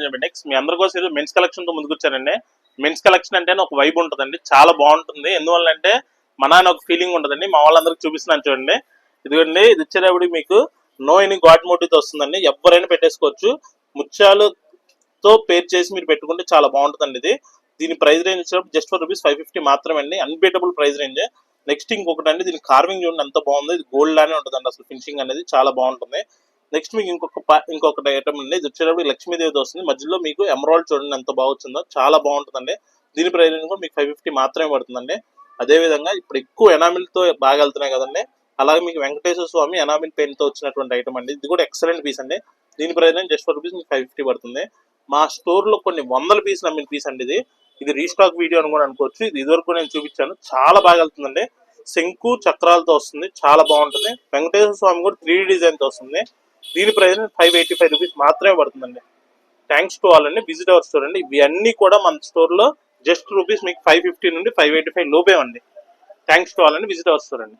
అని చెప్పి నెక్స్ట్ మీ అందరి కోసం ఈరోజు మెన్స్ కలెక్షన్ తో ముందుకు వచ్చానండి. మెన్స్ కలెక్షన్ అంటే ఒక వైబ్ ఉంటుందండి, చాలా బాగుంటుంది. ఎందువల్ల అంటే మన అని ఒక ఫీలింగ్ ఉంటుందండి. మా వాళ్ళందరికి చూపిస్తున్నాను చూడండి. ఇదిగోండి, ఇది వచ్చేటప్పుడు మీకు నో ఎనీ గాడ్ మోటివ్తో వస్తుందండి. ఎవరైనా పెట్టేసుకోవచ్చు. ముత్యాలతో పేర్ చేసి మీరు పెట్టుకుంటే చాలా బాగుంటుందండి. దీని ప్రైస్ రేంజ్ వచ్చినప్పుడు జస్ట్ ఫర్ రూపీస్ 550 మాత్రమే అండి. Unbeatable price range. నెక్స్ట్ ఇంకొకటి అండి, దీని కార్వింగ్ చూడండి ఎంత బాగుంది. ఇది గోల్డ్ లానే ఉంటుందండి, అసలు ఫినిషింగ్ అనేది చాలా బాగుంటుంది. నెక్స్ట్ మీకు ఇంకొకటి ఐటమ్ అండి. ఇది వచ్చేటప్పుడు లక్ష్మీదేవితో వస్తుంది. మధ్యలో మీకు ఎమరాల్డ్ చూడండి ఎంత బాగా వచ్చిందో, చాలా బాగుంటుందండి. దీని ప్రైస్ రేంజ్ కూడా మీకు 550 మాత్రమే పడుతుందండి. అదేవిధంగా ఇప్పుడు ఎక్కువ ఎనామిల్తో బాగా వెళ్తున్నాయి కదండి, అలాగే మీకు వెంకటేశ్వర స్వామి ఎనామిల్ పెయిన్ తో వచ్చినటువంటి ఐటమ్ అండి. ఇది కూడా ఎక్సలెంట్ పీస్ అండి. దీని price range just for rupees మీకు 550 పడుతుంది. మా స్టోర్ లో కొన్ని వందల పీసులు అమ్మిన పీస్ అండి. ఇది రీస్టాక్ వీడియో అని కూడా అనుకోవచ్చు. ఇది ఇదివరకు నేను చూపించాను, చాలా బాగా వెళ్తుందండి. శంకు చక్రాలతో వస్తుంది, చాలా బాగుంటుంది. వెంకటేశ్వర స్వామి కూడా 3D డిజైన్ తో వస్తుంది. దీని ప్రైస్ 585 రూపీస్ మాత్రమే పడుతుందండి. థ్యాంక్స్ టు ఆల్ అండి, విజిట్ అవర్ స్టోర్ అండి. ఇవి అన్ని కూడా మన స్టోర్ లో జస్ట్ రూపీస్ మీకు 550 నుండి 585 లోపే అండి. థ్యాంక్స్ టు ఆల్ అండి, విజిట్ అవర్ స్టోర్ అండి.